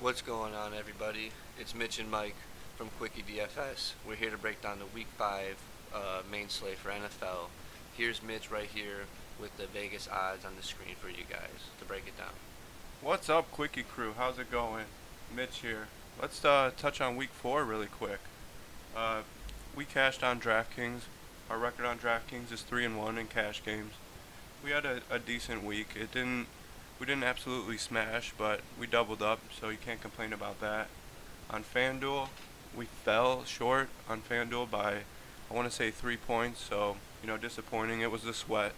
What's going on, everybody? It's Mitch and Mike from Quickie DFS. We're here to break down the Week 5 main slate for NFL. Here's Mitch right here with the Vegas odds on the screen for you guys to break it down. What's up, Quickie crew? How's it going? Mitch here. Let's touch on Week 4 really quick. Uh, we cashed on DraftKings. Our record on DraftKings is 3-1 in cash games. We had a decent week. We didn't absolutely smash, but we doubled up, so you can't complain about that. On Fanduel, we fell short on Fanduel by, I want to say 3 points, so disappointing. It was the sweat.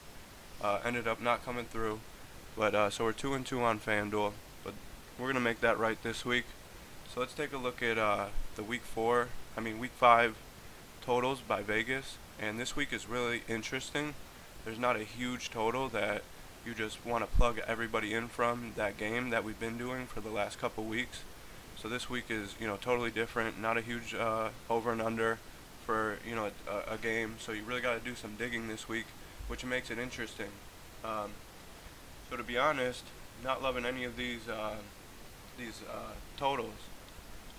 Ended up not coming through. But so we're 2-2 on FanDuel, but we're gonna make that right this week. So let's take a look at the Week 5 totals by Vegas, and this week is really interesting. There's not a huge total that you just want to plug everybody in from that game that we've been doing for the last couple weeks. So this week is totally different. Not a huge over and under for a game. So you really got to do some digging this week, which makes it interesting. So to be honest, not loving any of these totals.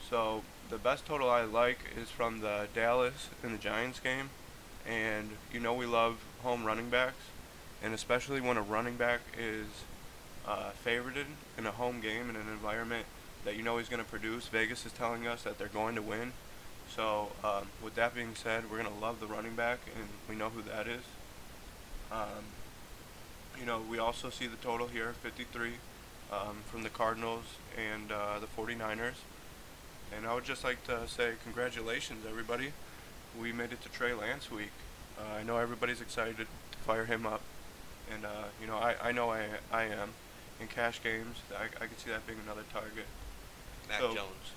So the best total I like is from the Dallas and the Giants game, and we love home running backs, and especially when a running back is favorited in a home game in an environment that he's going to produce. Vegas is telling us that they're going to win. So with that being said, we're going to love the running back, and we know who that is. We also see the total here, 53, from the Cardinals and the 49ers. And I would just like to say congratulations, everybody. We made it to Trey Lance week. I know everybody's excited to fire him up. And, I know I am. In cash games, I could see that being another target. Mac Jones.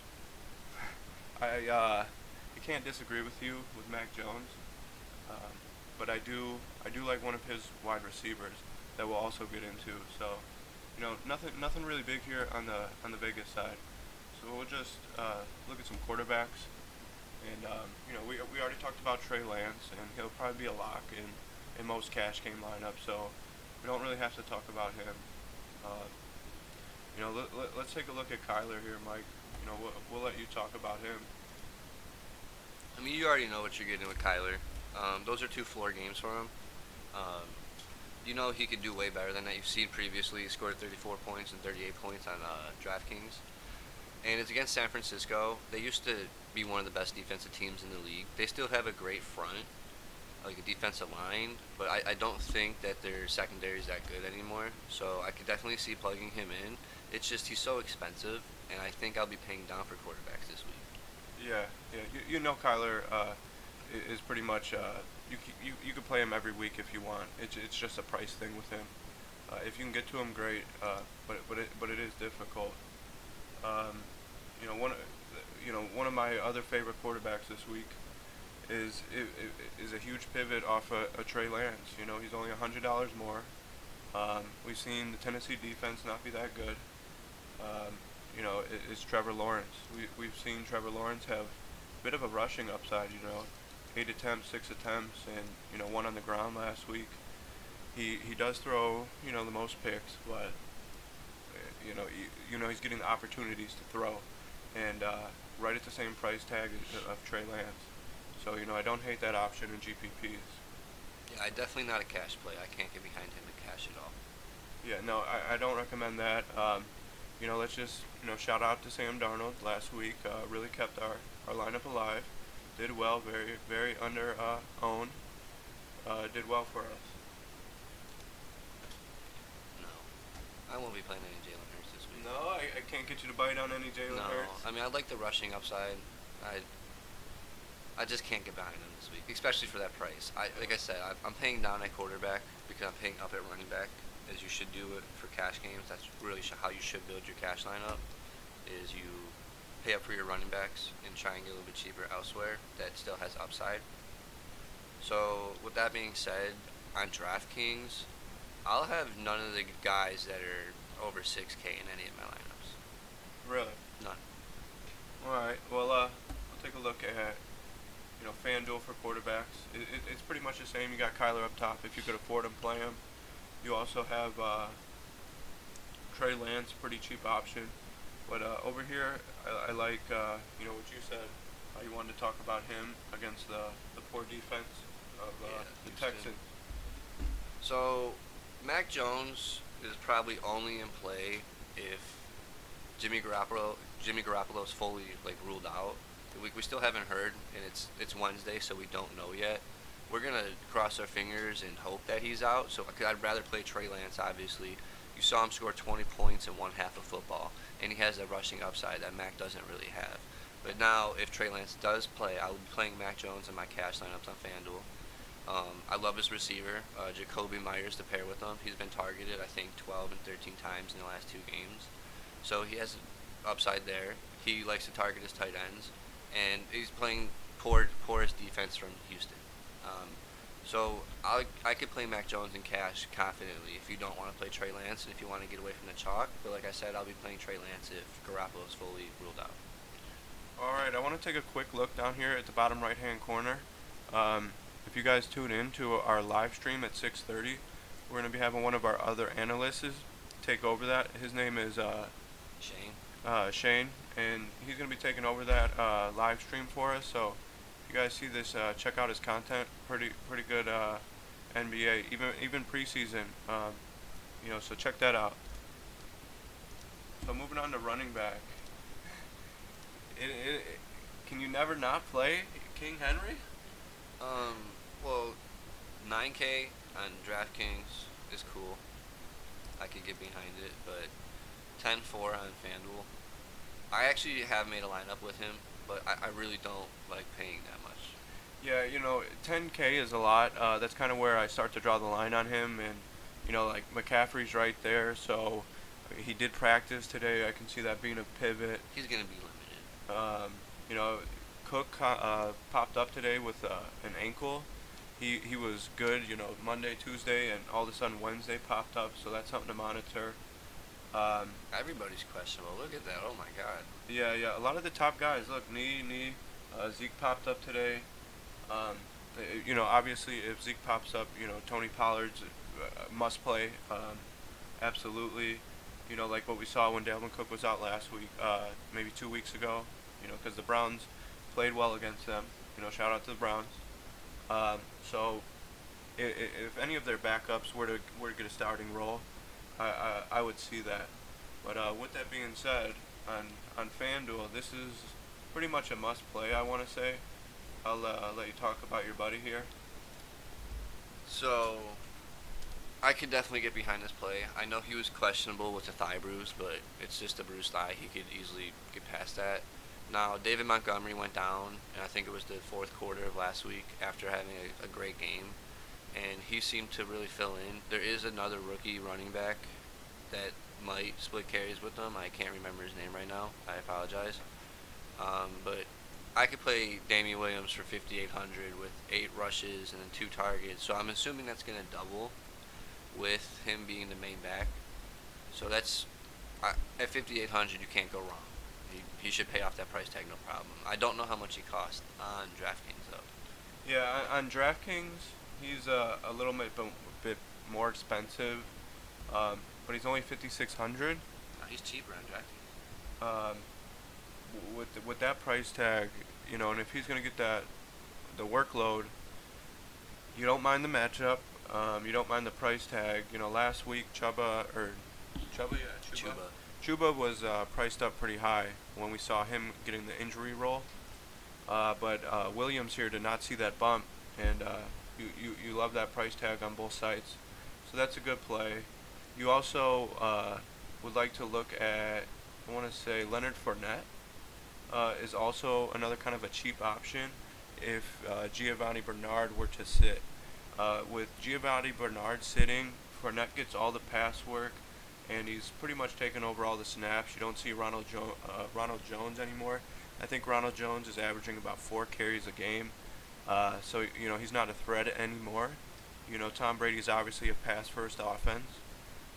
I can't disagree with you with Mac Jones. But I do like one of his wide receivers that we'll also get into. So, nothing really big here on the Vegas side. So we'll just look at some quarterbacks, and we already talked about Trey Lance, and he'll probably be a lock in most cash game lineups. So we don't really have to talk about him. Let's take a look at Kyler here, Mike. We'll let you talk about him. I mean, you already know what you're getting with Kyler. Those are 2 floor games for him. He could do way better than that. You've seen previously he scored 34 points and 38 points on DraftKings. And it's against San Francisco. They used to be one of the best defensive teams in the league. They still have a great front, like a defensive line, but I don't think that their secondary is that good anymore. So I could definitely see plugging him in. It's just he's so expensive, and I think I'll be paying down for quarterbacks this week. Yeah. Kyler is pretty much you can play him every week if you want. It's just a price thing with him. If you can get to him, great. But it is difficult. One of my other favorite quarterbacks this week is a huge pivot off a Trey Lance. He's only $100 more. We've seen the Tennessee defense not be that good. It's Trevor Lawrence. We've seen Trevor Lawrence have a bit of a rushing upside. 8 attempts, 6 attempts, and 1 on the ground last week. He does throw the most picks, but he's getting the opportunities to throw, and right at the same price tag of Trey Lance. So I don't hate that option in GPPs. Yeah, definitely not a cash play. I can't get behind him in cash at all. Yeah, no, I don't recommend that. Let's just shout out to Sam Darnold last week. Really kept our lineup alive. Did well, very very under owned. Did well for us. No, I won't be playing any Jalen Hurts this week. No, I can't get you to bite on any Jalen Hurts. No, I mean I like the rushing upside. I just can't get behind him this week, especially for that price. Like I said, I'm paying down at quarterback because I'm paying up at running back, as you should do it for cash games. That's really how you should build your cash lineup. Is you pay up for your running backs and try and get a little bit cheaper elsewhere that still has upside. So with that being said, on DraftKings, I'll have none of the guys that are over 6K in any of my lineups. Really? None. All right. Well, we'll take a look at FanDuel for quarterbacks. It's pretty much the same. You got Kyler up top. If you could afford him, play him. You also have Trey Lance, pretty cheap option. But over here, I like what you said. You wanted to talk about him against the poor defense of the Houston. Texans. So, Mac Jones is probably only in play if Jimmy Garoppolo's fully ruled out. We still haven't heard, and it's Wednesday, so we don't know yet. We're gonna cross our fingers and hope that he's out. So I'd rather play Trey Lance. Obviously, you saw him score 20 points in one half of football, and he has a rushing upside that Mac doesn't really have. But now, if Trey Lance does play, I will be playing Mac Jones in my cash lineups on Fanduel. I love his receiver, Jacoby Myers, to pair with him. He's been targeted, I think, 12 and 13 times in the last 2 games. So he has upside there. He likes to target his tight ends, and he's playing poorest defense from Houston. So I could play Mac Jones in cash confidently if you don't want to play Trey Lance and if you want to get away from the chalk. But like I said, I'll be playing Trey Lance if Garoppolo is fully ruled out. All right, I want to take a quick look down here at the bottom right-hand corner. If you guys tune in to our live stream at 6:30, we're going to be having one of our other analysts take over that. His name is Shane, and he's going to be taking over that live stream for us. So if you guys see this, check out his content. Pretty good NBA, even preseason. So check that out. So moving on to running back. Can you never not play King Henry? Well, 9K on DraftKings is cool. I could get behind it, but 10-4 on FanDuel. I actually have made a lineup with him, but I really don't like paying that much. Yeah, 10K is a lot. That's kind of where I start to draw the line on him, and McCaffrey's right there, so he did practice today. I can see that being a pivot. He's gonna be limited. Cook popped up today with an ankle. He was good, Monday, Tuesday, and all of a sudden Wednesday popped up, so that's something to monitor. Everybody's questionable. Look at that. Oh, my God. Yeah. A lot of the top guys, look, Zeke popped up today. Obviously, if Zeke pops up, Tony Pollard's must play. Absolutely. Like what we saw when Dalvin Cook was out last week, maybe 2 weeks ago, because the Browns played well against them. Shout out to the Browns. So if any of their backups were to get a starting role, I would see that. But with that being said, on FanDuel, this is pretty much a must play, I want to say. I'll let you talk about your buddy here. So, I could definitely get behind this play. I know he was questionable with the thigh bruise, but it's just a bruised thigh. He could easily get past that. Now, David Montgomery went down, and I think it was the fourth quarter of last week after having a great game, and he seemed to really fill in. There is another rookie running back that might split carries with him. I can't remember his name right now. I apologize. But I could play Damien Williams for 5,800 with 8 rushes and then 2 targets, so I'm assuming that's going to double with him being the main back. So that's at 5,800, you can't go wrong. He should pay off that price tag, no problem. I don't know how much he cost on DraftKings, though. Yeah, on DraftKings, he's a little bit more expensive, but he's only 5,600. No, he's cheaper on DraftKings. With that price tag, and if he's going to get the workload, you don't mind the matchup. You don't mind the price tag. Last week Chubb was priced up pretty high when we saw him getting the injury roll. But Williams here did not see that bump, and you love that price tag on both sides. So that's a good play. You also would like to look at, I want to say, Leonard Fournette is also another kind of a cheap option if Giovanni Bernard were to sit. With Giovanni Bernard sitting, Fournette gets all the pass work, and he's pretty much taken over all the snaps. You don't see Ronald Jones anymore. I think Ronald Jones is averaging about 4 carries a game. So he's not a threat anymore. Tom Brady's obviously a pass-first offense,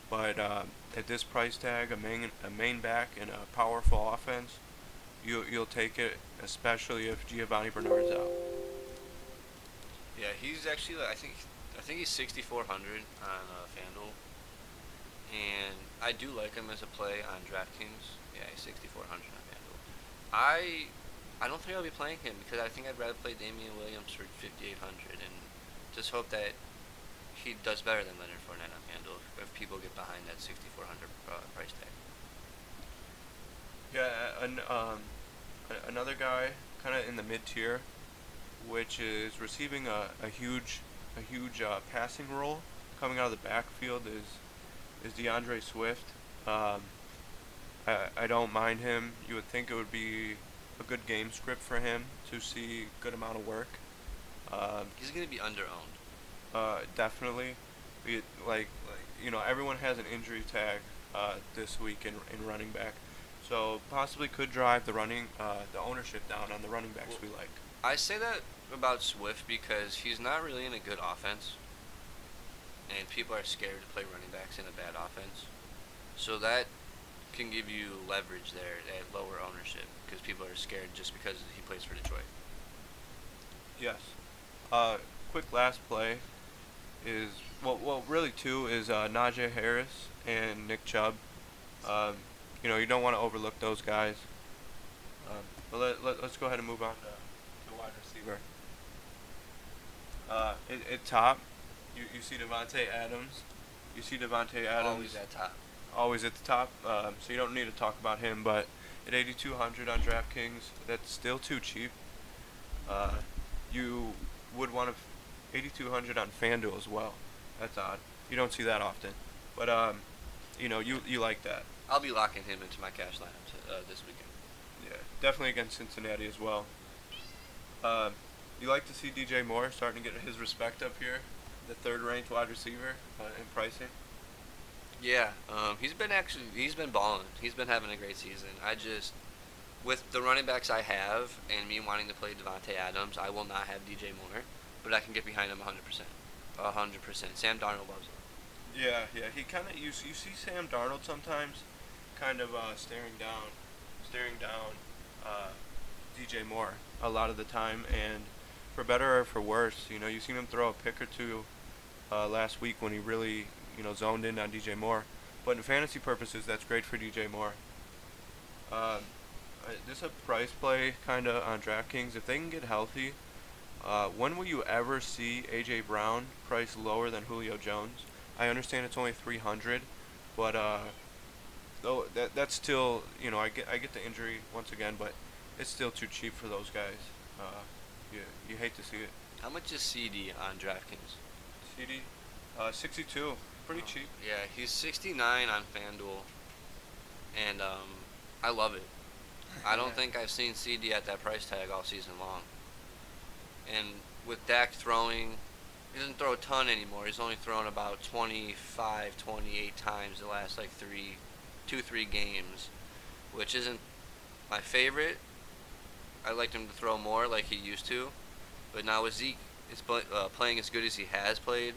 but at this price tag, a main back in a powerful offense, you'll take it, especially if Giovanni Bernard's out. Yeah, he's actually I think he's 6,400 on FanDuel. and I do like him as a play on DraftKings. Yeah, he's 6,400 on FanDuel. I don't think I'll be playing him because I think I'd rather play Damien Williams for 5,800 and just hope that he does better than Leonard Fournette on FanDuel if people get behind that 6,400 price tag. Yeah, another guy kind of in the mid tier, which is receiving a huge passing role coming out of the backfield is Deandre Swift. I don't mind him. You would think it would be a good game script for him to see a good amount of work. He's going to be under-owned. Definitely. Everyone has an injury tag this week in running back, so possibly could drive the ownership down on the running backs we like. I say that about Swift because he's not really in a good offense, and people are scared to play running backs in a bad offense. So that can give you leverage there at lower ownership because people are scared just because he plays for Detroit. Yes. Quick last play is really two is Nadja Harris and Nick Chubb. You don't want to overlook those guys. But let's go ahead and move on to wide receiver. At top, you see Devonta Adams. Always at top. Always at the top. So you don't need to talk about him. But at 8,200 on DraftKings, that's still too cheap. You would want 8,200 on Fanduel as well. That's odd. You don't see that often. But you like that. I'll be locking him into my cash lineup this weekend. Yeah, definitely against Cincinnati as well. You like to see DJ Moore starting to get his respect up here, the third-ranked wide receiver in pricing. Yeah, he's been balling. He's been having a great season. With the running backs I have and me wanting to play Devonta Adams, I will not have DJ Moore, but I can get behind him 100%. 100%. Sam Darnold loves him. Yeah. He kind of you see Sam Darnold sometimes, kind of staring down DJ Moore a lot of the time, and for better or for worse, you've seen him throw a pick or two last week when he really zoned in on DJ Moore. But in fantasy purposes, that's great for DJ Moore. This is a price play kind of on DraftKings. If they can get healthy, when will you ever see A.J. Brown priced lower than Julio Jones? I understand it's only 300, but though that's still I get the injury once again, but it's still too cheap for those guys. You hate to see it. How much is CD on DraftKings? CD, 62, pretty cheap. Yeah, he's 69 on FanDuel, and I love it. I don't think I've seen CD at that price tag all season long. And with Dak throwing, he doesn't throw a ton anymore. He's only thrown about 25, 28 times the last 3 games, which isn't my favorite. I liked him to throw more like he used to, but now with Zeke playing as good as he has played,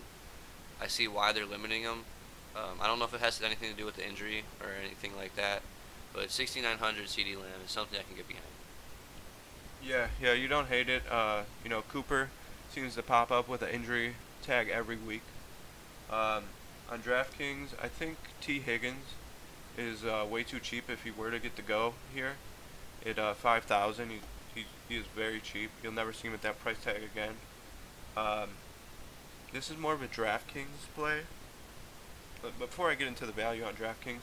I see why they're limiting him. I don't know if it has anything to do with the injury or anything like that, but 6,900 CD Lamb is something I can get behind. Yeah, you don't hate it. Cooper seems to pop up with an injury tag every week. On DraftKings, I think T. Higgins is way too cheap if he were to get the go here. At 5,000, he is very cheap. You'll never see him at that price tag again. This is more of a DraftKings play. But before I get into the value on DraftKings,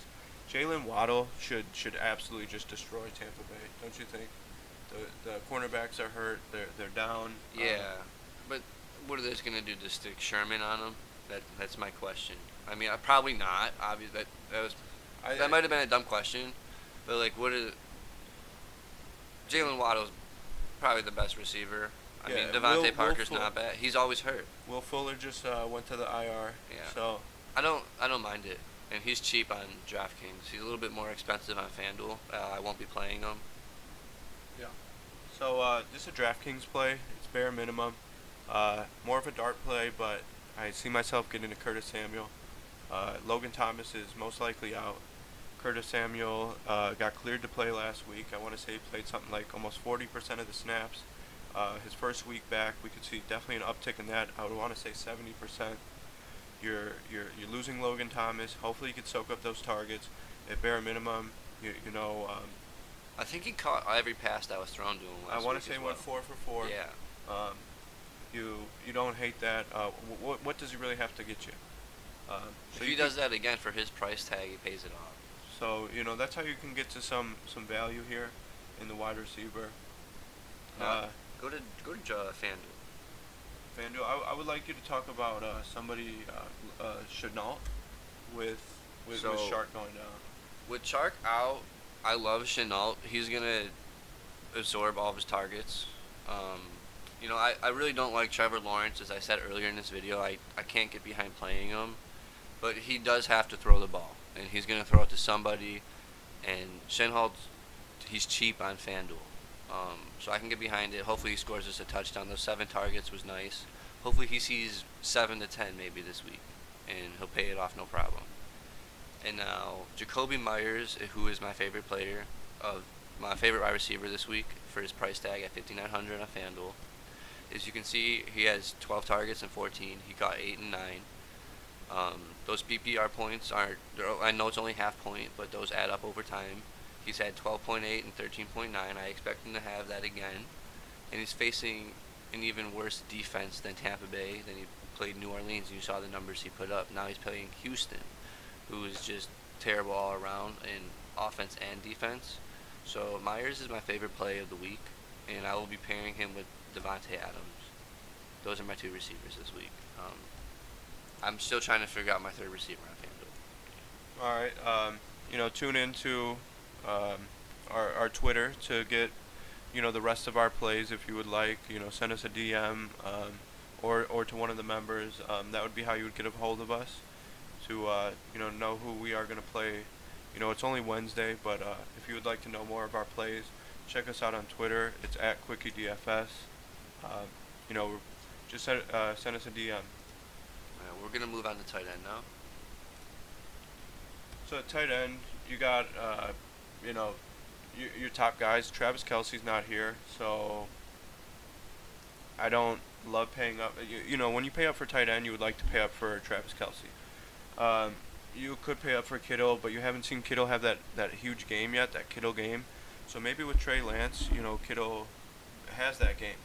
Jalen Waddle should absolutely just destroy Tampa Bay, don't you think? The cornerbacks are hurt. They're down. Yeah, but what are they going to do? Just stick Sherman on them? That's my question. I mean, probably not. Obviously, that might have been a dumb question, but what is Jalen Waddle's probably the best receiver. I mean, Devontae Parker's not bad. He's always hurt. Will Fuller just went to the IR. Yeah. So I don't mind it, and he's cheap on DraftKings. He's a little bit more expensive on FanDuel. I won't be playing him. Yeah. So this is a DraftKings play. It's bare minimum. More of a dart play, but I see myself getting to Curtis Samuel. Logan Thomas is most likely out. Curtis Samuel got cleared to play last week. I want to say he played something like almost 40% of the snaps. His first week back, we could see definitely an uptick in that. I would want to say 70%. You're losing Logan Thomas. Hopefully, you can soak up those targets. At bare minimum, you know. I think he caught every pass that was thrown to him last week. I want to say as well. went 4 for 4. Yeah. You don't hate that. What does he really have to get you? If he does that again for his price tag, he pays it off. So that's how you can get to some value here in the wide receiver. Go to Fanduel. Fanduel. I would like you to talk about somebody Chenault with Shark going down. With Shark out, I love Chenault. He's gonna absorb all of his targets. I really don't like Trevor Lawrence, as I said earlier in this video. I can't get behind playing him, but he does have to throw the ball, and he's gonna throw it to somebody. And Chenault, he's cheap on FanDuel. So I can get behind it. Hopefully he scores us a touchdown. Those 7 targets was nice. Hopefully he sees 7 to 10 maybe this week, and he'll pay it off no problem. And now Jacoby Myers, who is my favorite my favorite wide receiver this week for his price tag at $5,900 on FanDuel. As you can see, he has 12 targets and 14. He got 8 and 9. Those PPR points I know it's only half point, but those add up over time. He's had 12.8 and 13.9. I expect him to have that again. And he's facing an even worse defense than Tampa Bay. Then he played New Orleans, and you saw the numbers he put up. Now he's playing Houston, who is just terrible all around in offense and defense. So Myers is my favorite play of the week, and I will be pairing him with Devonta Adams. Those are my 2 receivers this week. I'm still trying to figure out my 3rd receiver on FanDuel. All right. Tune into our Twitter to get the rest of our plays if you would like. Send us a DM or to one of the members. That would be how you would get a hold of us to know who we are going to play. It's only Wednesday, but if you would like to know more of our plays, check us out on Twitter. It's at QuickieDFS. Just send us a DM. We're going to move on to tight end now. So at tight end, you got your top guys. Travis Kelce's not here, so I don't love paying up. When you pay up for tight end, you would like to pay up for Travis Kelce. You could pay up for Kittle, but you haven't seen Kittle have that huge game yet, that Kittle game. So maybe with Trey Lance, Kittle has that game.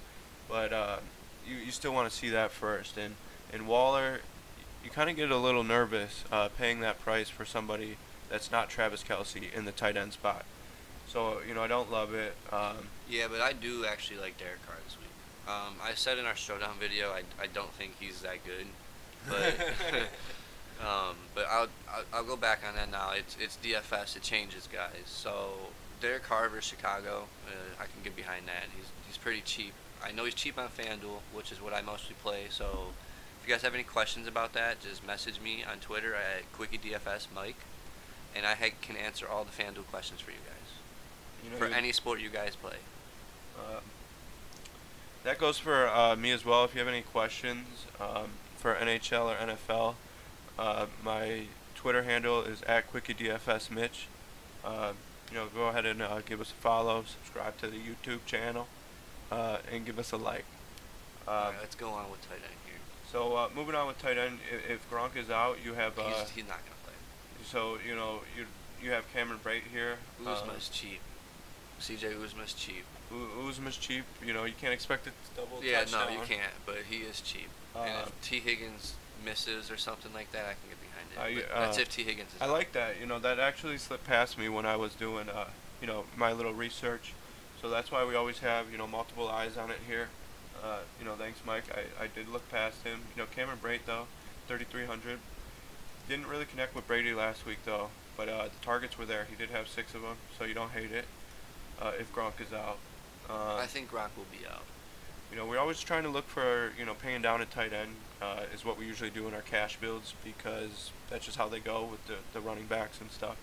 But you still want to see that first. And Waller, you kind of get a little nervous paying that price for somebody that's not Travis Kelce in the tight end spot. So, I don't love it. Yeah, but I do actually like Derek Carr this week. I said in our showdown video I don't think he's that good. But but I'll go back on that now. It's DFS. It changes guys. So Derek Carver, Chicago. I can get behind that. He's pretty cheap. I know he's cheap on FanDuel, which is what I mostly play. So if you guys have any questions about that, just message me on Twitter at QuickieDFSMike, and I can answer all the FanDuel questions for you guys for any sport you guys play. That goes for me as well. If you have any questions for NHL or NFL, my Twitter handle is at QuickieDFSMitch. Go ahead and give us a follow, subscribe to the YouTube channel, and give us a like. All right, let's go on with tight end here. So moving on with tight end, if Gronk is out, you have he's not gonna play. So you have Cameron Brate here. Uzma's cheap. CJ Uzma's cheap. Uzma's cheap. You can't expect it to double. Yeah, touchdown. no, you can't. But he is cheap. And if T. Higgins misses or something like that, I can get behind it. That's if T. Higgins is I out. like that. That actually slipped past me when I was doing my little research. So that's why we always have multiple eyes on it here. Thanks, Mike. I did look past him. Cameron Brate though, 3,300. Didn't really connect with Brady last week though, but the targets were there. He did have 6 of them, so you don't hate it. If Gronk is out, I think Gronk will be out. We're always trying to look for paying down at tight end is what we usually do in our cash builds because that's just how they go with the running backs and stuff.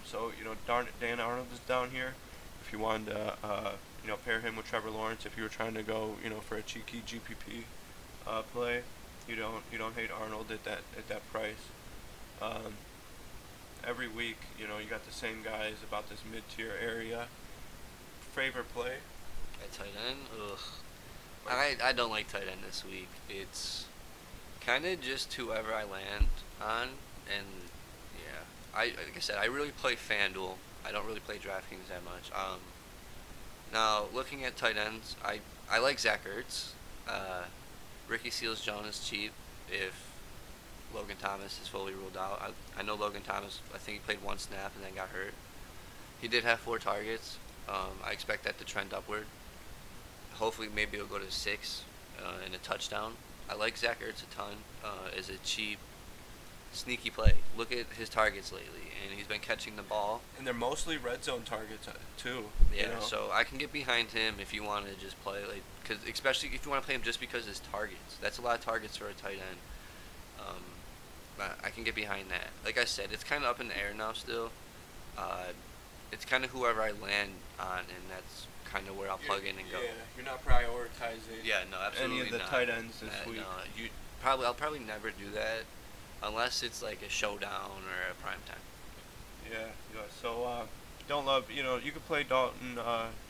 So Dan Arnold is down here. If you wanted to pair him with Trevor Lawrence, if you were trying to go for a cheeky GPP play, you don't hate Arnold at that price. Every week you got the same guys about this mid-tier area. Favorite play At tight end, ugh. I don't like tight end this week. It's Kind of just whoever I land on, and yeah, like I said, I really play Fanduel. I don't really play DraftKings that much. Now looking at tight ends, I like Zach Ertz. Uh, Ricky Seals-Jones is cheap if Logan Thomas is fully ruled out. I know Logan Thomas. I think he played one snap and then got hurt. He did have 4 targets. I expect that to trend upward. Hopefully, maybe it'll go to 6 and a touchdown. I like Zach Ertz a ton. As a cheap, sneaky play. Look at his targets lately, and he's been catching the ball. And they're mostly red zone targets too. Yeah, you know? so I can get behind him if you want to just play, like, cause especially if you want to play him just because of his targets. That's a lot of targets for a tight end. But I can get behind that. Like I said, it's kind of up in the air now still. It's kind of whoever I land on, and that's kind of where I'll plug in and go. Yeah, you're not prioritizing. Yeah, no, absolutely any of the not. tight ends this week. No, I'll probably never do that unless it's like a showdown or a prime time. Yeah. So don't love. You could play Dalton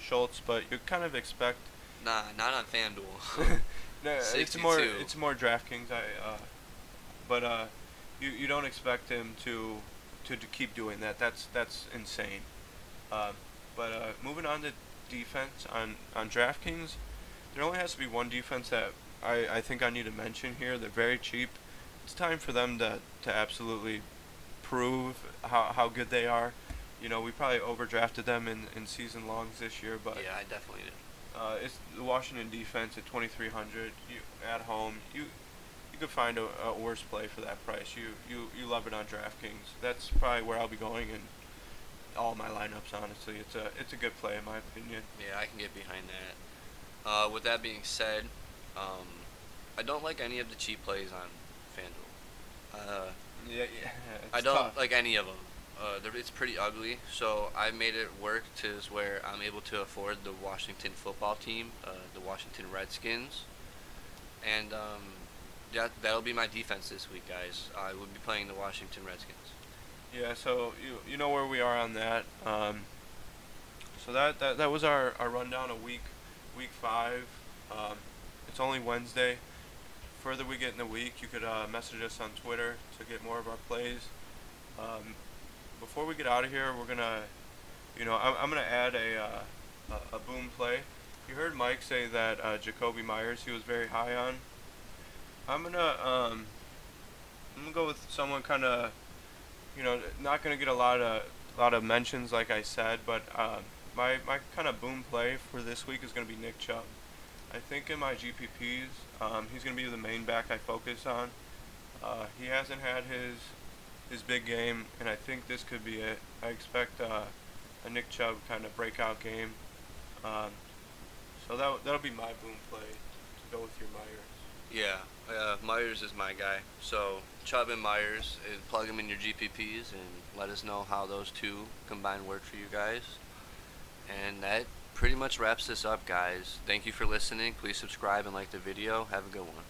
Schultz, but you kind of expect. Nah, not on FanDuel. No, 62. it's more DraftKings. But you don't expect him to keep doing that. That's insane. But moving on to defense on DraftKings, there only has to be one defense that I think I need to mention here. They're very cheap. It's time for them to absolutely prove how good they are. We probably overdrafted them in season longs this year, but Yeah, I definitely did. it's the Washington defense at 2,300. You at home, you could find a worse play for that price. You love it on DraftKings. That's probably where I'll be going in all my lineups. Honestly, it's a good play in my opinion. Yeah, I can get behind that. With that being said, I don't like any of the cheap plays on FanDuel. Yeah. I don't like any of them. It's pretty ugly, so I made it work to where I'm able to afford the Washington football team, the Washington Redskins, and that'll be my defense this week, guys. I will be playing the Washington Redskins. Yeah, so you know where we are on that. So that was our rundown of week 5. It's only Wednesday. Further we get in the week, you could message us on Twitter to get more of our plays. Before we get out of here, we're gonna, I'm gonna add a boom play. You heard Mike say that Jacoby Myers he was very high on. I'm gonna go with someone kind of, not gonna get a lot of mentions like I said, but my kind of boom play for this week is gonna be Nick Chubb. I think in my GPPs, he's gonna be the main back I focus on. He hasn't had his big game, and I think this could be it. I expect a Nick Chubb kind of breakout game. So that'll be my boom play to go with your Myers. Yeah, Myers is my guy. So Chubb and Myers, plug them in your GPPs and let us know how those two combined work for you guys. And that pretty much wraps this up, guys. Thank you for listening. Please subscribe and like the video. Have a good one.